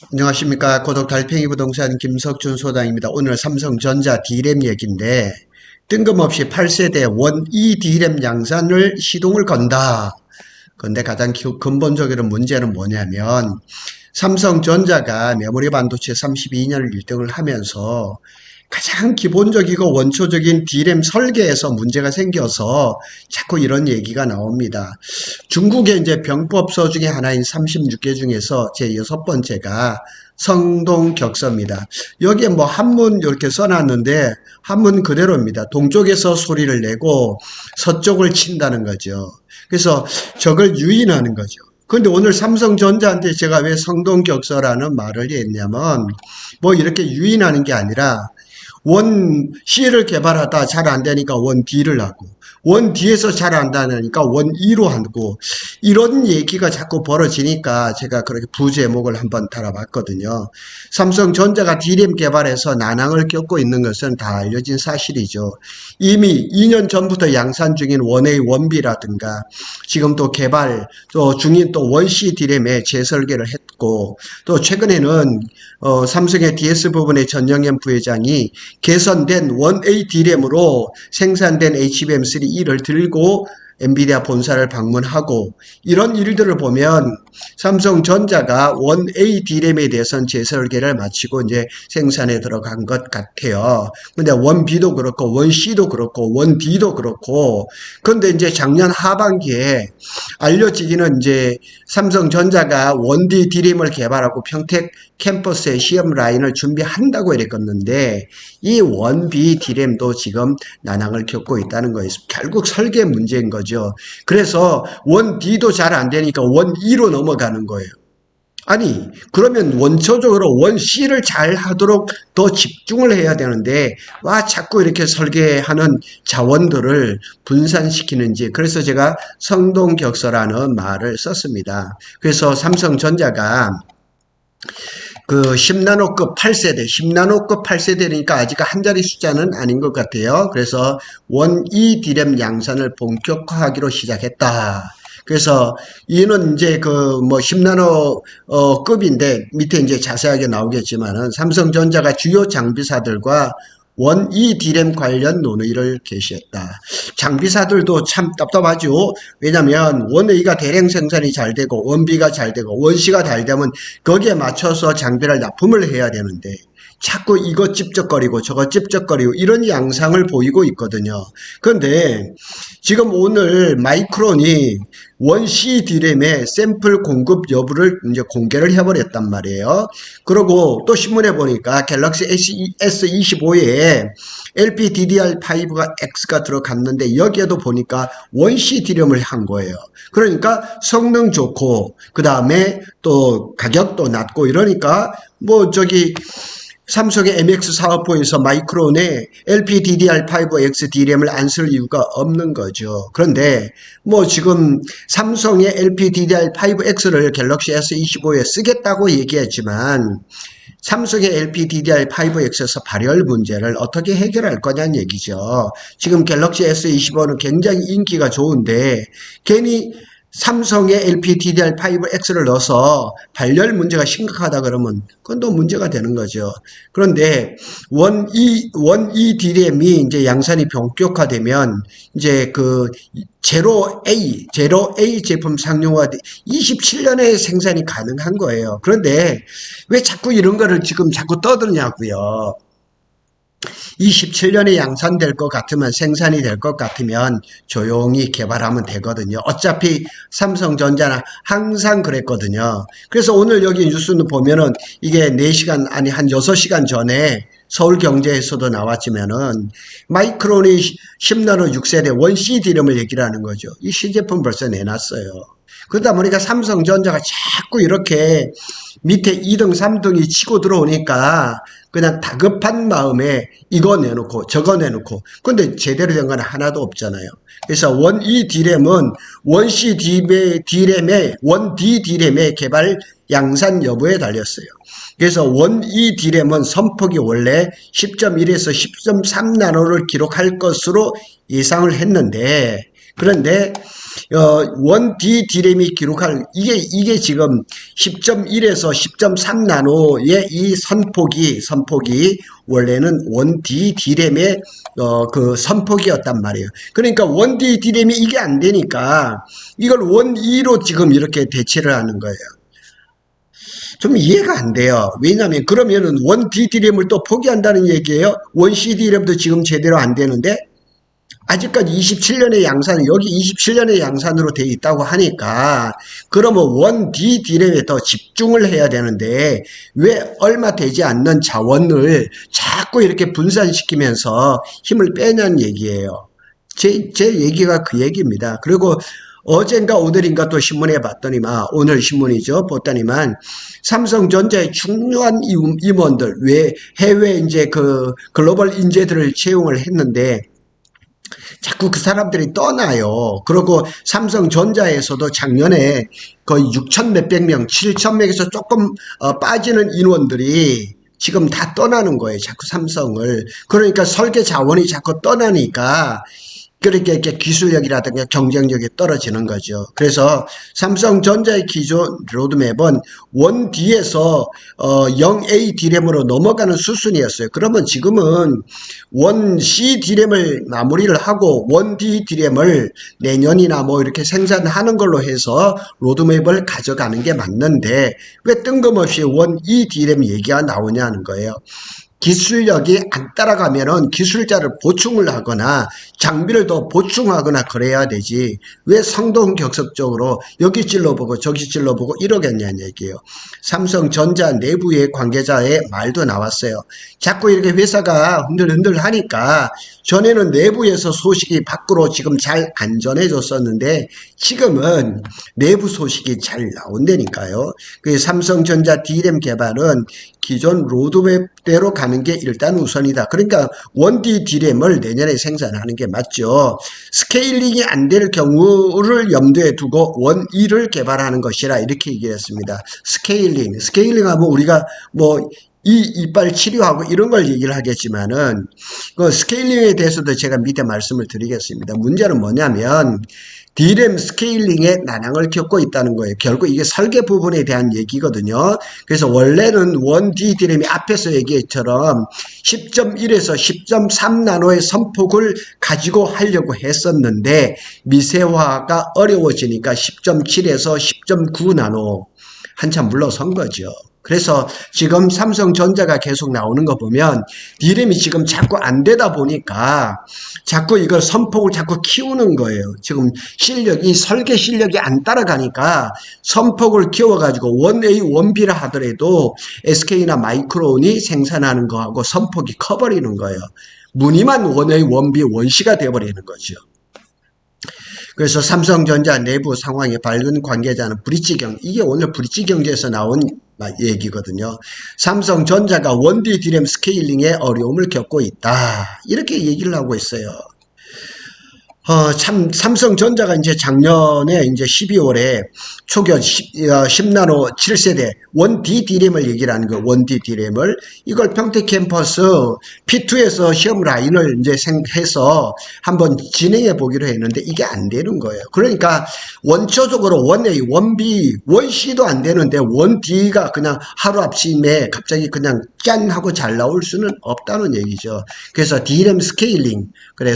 안녕하십니까. 고독 달팽이 부동산 김석준 소장입니다. 오늘 삼성전자 D램 얘기인데 뜬금없이 8세대 원2 D램 양산을 시동을 건다. 그런데 가장 근본적으로 문제는 뭐냐면 삼성전자가 메모리 반도체 32년을 1등을 하면서 가장 기본적이고 원초적인 D램 설계에서 문제가 생겨서 자꾸 이런 얘기가 나옵니다. 중국의 이제 병법서 중에 하나인 36개 중에서 제 6번째가 성동격서입니다. 여기에 뭐 한문 이렇게 써놨는데 한문 그대로입니다. 동쪽에서 소리를 내고 서쪽을 친다는 거죠. 그래서 저걸 유인하는 거죠. 근데 오늘 삼성전자한테 제가 왜 성동격서라는 말을 했냐면 뭐 이렇게 유인하는 게 아니라 원 C를 개발하다 잘 안 되니까 원 D를 하고 원 D에서 잘 안 되니까 원 E로 하고 이런 얘기가 자꾸 벌어지니까 제가 그렇게 부제목을 한번 달아봤거든요. 삼성전자가 D램 개발해서 난항을 겪고 있는 것은 다 알려진 사실이죠. 이미 2년 전부터 양산 중인 원A, 원B라든가 지금 또 개발 또 중인 또 원C D램에 재설계를 했고 또 최근에는 삼성의 DS 부분의 전영현 부회장이 개선된 원A D램으로 생산된 HBM3E를 들고 엔비디아 본사를 방문하고 이런 일들을 보면 삼성전자가 원A D램에 대해서는 재설계를 마치고 이제 생산에 들어간 것 같아요. 근데 원B도 그렇고 원C도 그렇고 원D도 그렇고 근데 이제 작년 하반기에 알려지기는 이제 삼성전자가 원D D램을 개발하고 평택 캠퍼스에 시험 라인을 준비한다고 이랬었는데 이 원B D램도 지금 난항을 겪고 있다는 거예요. 결국 설계 문제인 거죠. 그래서 원D도 잘 안 되니까 원E로 넘어가는 거예요. 아니 그러면 원초적으로 원C를 잘 하도록 더 집중을 해야 되는데 와 자꾸 이렇게 설계하는 자원들을 분산시키는지 그래서 제가 성동격서라는 말을 썼습니다. 그래서 삼성전자가 그 10나노급 8세대, 10나노급 8세대니까 아직 한 자리 숫자는 아닌 것 같아요. 그래서 원2 D램 양산을 본격화하기로 시작했다. 그래서 이는 이제 그 뭐 10나노 급인데 밑에 이제 자세하게 나오겠지만은 삼성전자가 주요 장비사들과 원2 D램 관련 논의를 개시했다. 장비사들도 참 답답하죠. 왜냐하면 원A가 대량 생산이 잘 되고 원B가 잘 되고 원C가 잘 되면 거기에 맞춰서 장비를 납품을 해야 되는데 자꾸 이것 찝쩍거리고 저것 찝쩍거리고 이런 양상을 보이고 있거든요. 그런데 지금 오늘 마이크론이 원C D램의 샘플 공급 여부를 이제 공개를 해버렸단 말이에요. 그리고 또 신문에 보니까 갤럭시 S25에 LPDDR5가 X가 들어갔는데 여기에도 보니까 원C D램을 한 거예요. 그러니까 성능 좋고 그 다음에 또 가격도 낮고 이러니까 뭐 저기 삼성의 MX450에서 마이크론에 LPDDR5X D램을 안 쓸 이유가 없는 거죠. 그런데 뭐 지금 삼성의 LPDDR5X를 갤럭시 S25에 쓰겠다고 얘기했지만 삼성의 LPDDR5X에서 발열 문제를 어떻게 해결할 거냐는 얘기죠. 지금 갤럭시 S25는 굉장히 인기가 좋은데 괜히 삼성의 LPDDR5X를 넣어서 발열 문제가 심각하다 그러면 그건 또 문제가 되는 거죠. 그런데 원2 D램이 이제 양산이 본격화되면 이제 그 제로 A 제품 상용화 27년에 생산이 가능한 거예요. 그런데 왜 자꾸 이런 거를 지금 자꾸 떠드냐고요. 27년에 양산될 것 같으면 생산이 될 것 같으면 조용히 개발하면 되거든요. 어차피 삼성전자는 항상 그랬거든요. 그래서 오늘 여기 뉴스는 보면은 이게 4시간 아니 한 6시간 전에 서울경제에서도 나왔지만은 마이크론이 10나노 6세대 원C D램을 얘기를 하는 거죠. 이 신제품 벌써 내놨어요. 그러다 보니까 삼성전자가 자꾸 이렇게 밑에 2등, 3등이 치고 들어오니까 그냥 다급한 마음에 이거 내놓고 저거 내놓고 근데 제대로 된 건 하나도 없잖아요. 그래서 원2 D램은 원C D램의 원D D램의 개발 양산 여부에 달렸어요. 그래서 원2 D램은 선폭이 원래 10.1에서 10.3나노를 기록할 것으로 예상을 했는데 그런데 1D 디램이 기록할 이게 지금 10.1에서 10.3 나노의 이 선폭이 원래는 1D 디램의 그 선폭이었단 말이에요. 그러니까 1D 디램이 이게 안 되니까 이걸 1E로 지금 이렇게 대체를 하는 거예요. 좀 이해가 안 돼요. 왜냐하면 그러면은 1D 디램을 또 포기한다는 얘기예요. 1C 디램도 지금 제대로 안 되는데 아직까지 27년의 양산, 여기 27년의 양산으로 되어 있다고 하니까 그러면 1D 디램에 더 집중을 해야 되는데 왜 얼마 되지 않는 자원을 자꾸 이렇게 분산시키면서 힘을 빼냐는 얘기예요. 제 얘기가 그 얘기입니다. 그리고 어젠가 오늘인가 또 신문에 봤더니만, 오늘 신문이죠. 봤더니만 삼성전자의 중요한 임원들, 왜 해외 이제 그 글로벌 인재들을 채용을 했는데 자꾸 그 사람들이 떠나요. 그리고 삼성전자에서도 작년에 거의 6천 몇백 명, 7천 명에서 조금 빠지는 인원들이 지금 다 떠나는 거예요. 자꾸 삼성을. 그러니까 설계 자원이 자꾸 떠나니까 그렇게 이렇게 기술력이라든가 경쟁력이 떨어지는 거죠. 그래서 삼성전자의 기존 로드맵은 1D에서 0A D램으로 넘어가는 수순이었어요. 그러면 지금은 1C D램을 마무리를 하고 1D D램을 내년이나 뭐 이렇게 생산하는 걸로 해서 로드맵을 가져가는 게 맞는데 왜 뜬금없이 1E D램 얘기가 나오냐는 거예요. 기술력이 안 따라가면은 기술자를 보충을 하거나 장비를 더 보충하거나 그래야 되지 왜 성동격섭적으로 여기 찔러보고 저기 찔러보고 이러겠냐는 얘기예요. 삼성전자 내부의 관계자의 말도 나왔어요. 자꾸 이렇게 회사가 흔들흔들 하니까 전에는 내부에서 소식이 밖으로 지금 잘 안 전해졌었는데 지금은 내부 소식이 잘 나온다니까요. 그 삼성전자 D램 개발은 기존 로드맵대로 가는 게 일단 우선이다. 그러니까 1D D램을 내년에 생산하는 게 맞죠. 스케일링이 안 될 경우를 염두에 두고 1E를 개발하는 것이라 이렇게 얘기를 했습니다. 스케일링 하면 우리가 뭐 이빨 치료하고 이런 걸 얘기를 하겠지만은 그 스케일링에 대해서도 제가 밑에 말씀을 드리겠습니다. 문제는 뭐냐면 D램 스케일링에 난항을 겪고 있다는 거예요. 결국 이게 설계 부분에 대한 얘기거든요. 그래서 원래는 1D D램이 앞에서 얘기했처럼 10.1에서 10.3 나노의 선폭을 가지고 하려고 했었는데 미세화가 어려워지니까 10.7에서 10.9 나노 한참 물러선 거죠. 그래서 지금 삼성전자가 계속 나오는 거 보면 D램이 지금 자꾸 안 되다 보니까 자꾸 이걸 선폭을 자꾸 키우는 거예요. 지금 실력이 설계 실력이 안 따라가니까 선폭을 키워가지고 1A, 1B라 하더라도 SK나 마이크론이 생산하는 거하고 선폭이 커버리는 거예요. 무늬만 1A, 1B, 1C가 돼버리는 거죠. 그래서 삼성전자 내부 상황에 밝은 관계자는 이게 오늘 브릿지경제에서 나온 얘기거든요. 삼성전자가 1D D램 스케일링에 어려움을 겪고 있다. 이렇게 얘기를 하고 있어요. 삼성전자가 이제 작년에 이제 12월에 초기화 10나노 7세대 1D D램을 얘기를 하는 거예요. 1D D램을. 이걸 평택 캠퍼스 P2에서 시험 라인을 이제 해서 한번 진행해 보기로 했는데 이게 안 되는 거예요. 그러니까 원초적으로 1A, 1B, 1C도 안 되는데 1D가 그냥 하루 아침에 갑자기 그냥 짠 하고 잘 나올 수는 없다는 얘기죠. 그래서 D램 스케일링,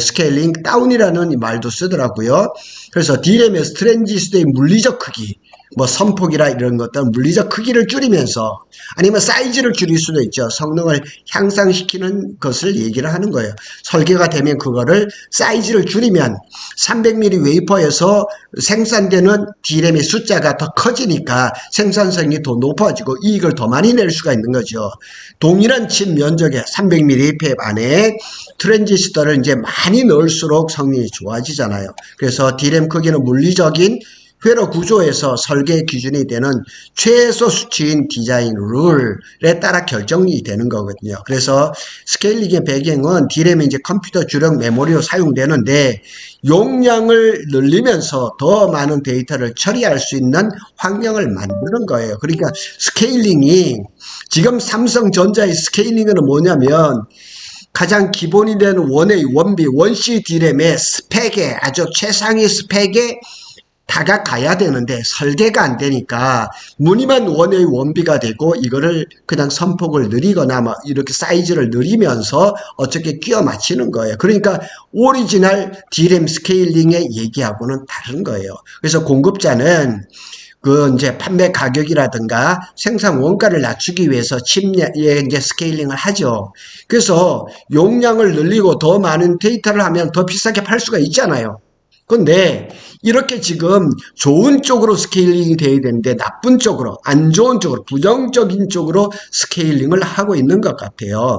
스케일링 다운이라는 말도 쓰더라고요. 그래서 D램의 트랜지스터의 물리적 크기, 뭐 선폭이라 이런 것들 물리적 크기를 줄이면서 아니면 사이즈를 줄일 수도 있죠. 성능을 향상시키는 것을 얘기를 하는 거예요. 설계가 되면 그거를 사이즈를 줄이면 300mm 웨이퍼에서 생산되는 D램의 숫자가 더 커지니까 생산성이 더 높아지고 이익을 더 많이 낼 수가 있는 거죠. 동일한 칩 면적의 300mm 팹 안에 트랜지스터를 이제 많이 넣을수록 성능이 좋아지잖아요. 그래서 D램 크기는 물리적인 회로 구조에서 설계 기준이 되는 최소 수치인 디자인 룰에 따라 결정이 되는 거거든요. 그래서 스케일링의 배경은 D램이 이제 컴퓨터 주력 메모리로 사용되는데 용량을 늘리면서 더 많은 데이터를 처리할 수 있는 환경을 만드는 거예요. 그러니까 스케일링이 지금 삼성전자의 스케일링은 뭐냐면 가장 기본이 되는 1A, 1B, 1C D램의 스펙에 아주 최상위 스펙에 다가가야 되는데 설계가 안 되니까 무늬만 원의 원비가 되고 이거를 그냥 선폭을 느리거나 뭐 이렇게 사이즈를 느리면서 어떻게 끼워 맞추는 거예요. 그러니까 오리지널 D램 스케일링의 얘기하고는 다른 거예요. 그래서 공급자는 그 이제 판매 가격이라든가 생산 원가를 낮추기 위해서 칩에 이제 스케일링을 하죠. 그래서 용량을 늘리고 더 많은 데이터를 하면 더 비싸게 팔 수가 있잖아요. 근데 이렇게 지금 좋은 쪽으로 스케일링이 돼야 되는데 나쁜 쪽으로, 안 좋은 쪽으로, 부정적인 쪽으로 스케일링을 하고 있는 것 같아요.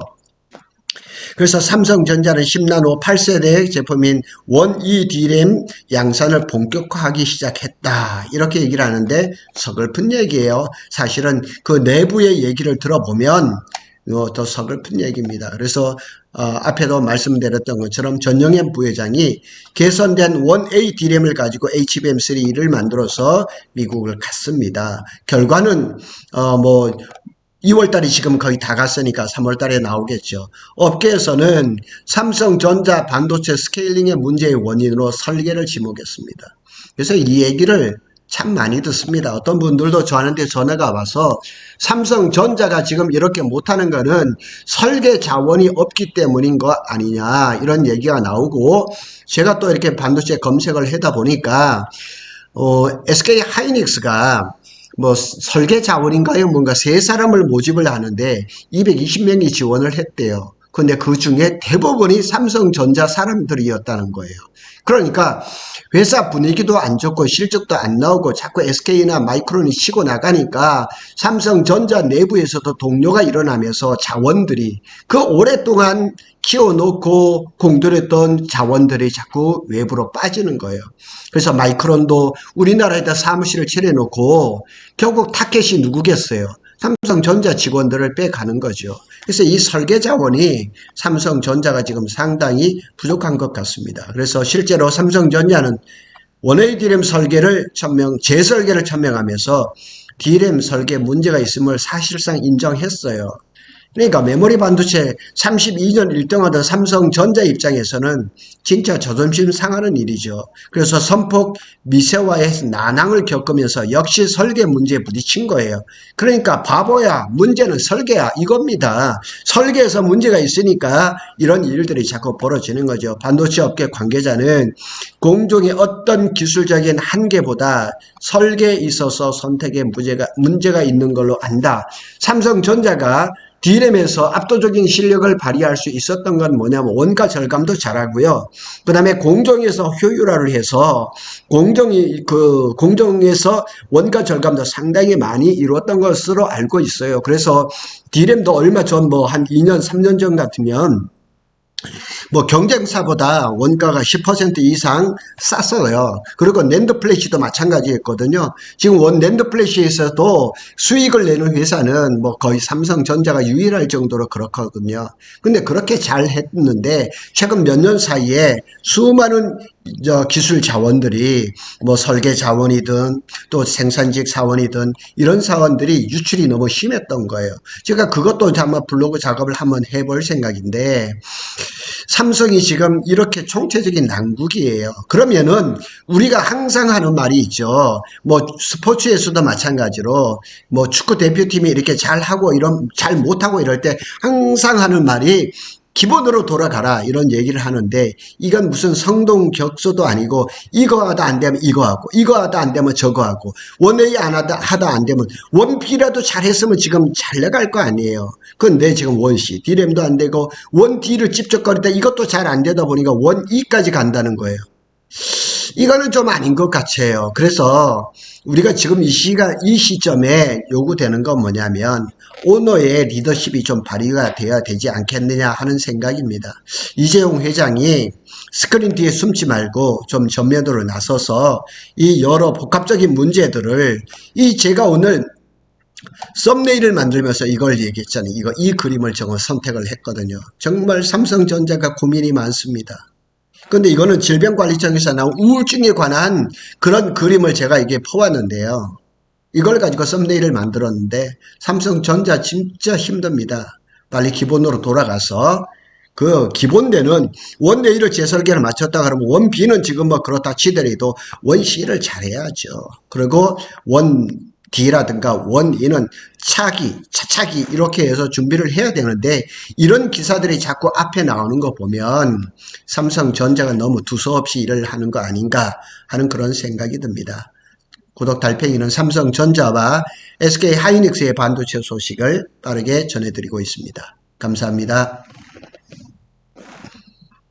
그래서 삼성전자는 10나노 8세대 제품인 원2 D램 양산을 본격화하기 시작했다. 이렇게 얘기를 하는데 서글픈 얘기예요. 사실은 그 내부의 얘기를 들어보면 더 서글픈 얘기입니다. 그래서 앞에도 말씀드렸던 것처럼 전영현 부회장이 개선된 원1 D램을 가지고 HBM3를 만들어서 미국을 갔습니다. 결과는 2월달이 지금 거의 다 갔으니까 3월달에 나오겠죠. 업계에서는 삼성전자 반도체 스케일링의 문제의 원인으로 설계를 지목했습니다. 그래서 이 얘기를 참 많이 듣습니다. 어떤 분들도 저한테 전화가 와서 삼성전자가 지금 이렇게 못하는 거는 설계 자원이 없기 때문인 거 아니냐 이런 얘기가 나오고, 제가 또 이렇게 반도체 검색을 하다 보니까 SK 하이닉스가 설계 자원인가요? 뭔가 세 사람을 모집을 하는데 220명이 지원을 했대요. 근데 그 중에 대부분이 삼성전자 사람들이었다는 거예요. 그러니까 회사 분위기도 안 좋고 실적도 안 나오고 자꾸 SK나 마이크론이 치고 나가니까 삼성전자 내부에서도 동료가 일어나면서 자원들이 그 오랫동안 키워놓고 공들였던 자원들이 자꾸 외부로 빠지는 거예요. 그래서 마이크론도 우리나라에다 사무실을 차려놓고 결국 타켓이 누구겠어요? 삼성전자 직원들을 빼가는 거죠. 그래서 이 설계 자원이 삼성전자가 지금 상당히 부족한 것 같습니다. 그래서 실제로 삼성전자는 원웨이 D램 설계를 재설계를 천명하면서 D램 설계 문제가 있음을 사실상 인정했어요. 그러니까 메모리 반도체 32년 1등하던 삼성전자 입장에서는 진짜 자존심 상하는 일이죠. 그래서 선폭 미세화의 난항을 겪으면서 역시 설계 문제에 부딪힌 거예요. 그러니까 바보야, 문제는 설계야, 이겁니다. 설계에서 문제가 있으니까 이런 일들이 자꾸 벌어지는 거죠. 반도체 업계 관계자는 공정의 어떤 기술적인 한계보다 설계에 있어서 선택에 문제가 있는 걸로 안다. 삼성전자가 D램에서 압도적인 실력을 발휘할 수 있었던 건 뭐냐면 원가 절감도 잘하고요. 그 다음에 공정에서 효율화를 해서 공정에서 원가 절감도 상당히 많이 이루었던 것으로 알고 있어요. 그래서 D램도 얼마 전 한 2년, 3년 전 같으면 경쟁사보다 원가가 10% 이상 쌌어요. 그리고 낸드 플래시도 마찬가지였거든요. 지금 낸드 플래시에서도 수익을 내는 회사는 거의 삼성전자가 유일할 정도로 그렇거든요. 근데 그렇게 잘 했는데 최근 몇 년 사이에 수많은 기술 자원들이 설계 자원이든 또 생산직 자원이든 이런 사원들이 유출이 너무 심했던 거예요. 제가 그것도 아마 블로그 작업을 한번 해볼 생각인데, 삼성이 지금 이렇게 총체적인 난국이에요. 그러면은 우리가 항상 하는 말이 있죠. 스포츠에서도 마찬가지로 축구 대표팀이 이렇게 잘하고 잘 못하고 이럴 때 항상 하는 말이 기본으로 돌아가라 이런 얘기를 하는데, 이건 무슨 성동격소도 아니고 이거 하다 안 되면 이거 하고 이거 하다 안 되면 저거 하고 원A 하다 안 되면 원B라도 잘했으면 지금 잘 나갈 거 아니에요. 근데 지금 원C D램도 안 되고 원D를 찝쩍거리다 이것도 잘 안 되다 보니까 원E까지 간다는 거예요. 이거는 좀 아닌 것 같아요. 그래서 우리가 지금 이 시점에 요구되는 건 뭐냐면 오너의 리더십이 좀 발휘가 돼야 되지 않겠느냐 하는 생각입니다. 이재용 회장이 스크린 뒤에 숨지 말고 좀 전면으로 나서서 이 여러 복합적인 문제들을 제가 오늘 썸네일을 만들면서 이걸 얘기했잖아요. 이 그림을 정말 선택을 했거든요. 정말 삼성전자가 고민이 많습니다. 근데 이거는 질병관리청에서 나온 우울증에 관한 그런 그림을 제가 이게 퍼왔는데요. 이걸 가지고 썸네일을 만들었는데 삼성전자 진짜 힘듭니다. 빨리 기본으로 돌아가서 그 기본되는 원 A를 재설계를 마쳤다 그러면 원 B는 지금 뭐 그렇다 치더라도 원 C를 잘해야죠. 그리고 원 D라든가 원 E는 차차기 이렇게 해서 준비를 해야 되는데 이런 기사들이 자꾸 앞에 나오는 거 보면 삼성전자가 너무 두서없이 일을 하는 거 아닌가 하는 그런 생각이 듭니다. 구독 달팽이는 삼성전자와 SK 하이닉스의 반도체 소식을 빠르게 전해드리고 있습니다. 감사합니다.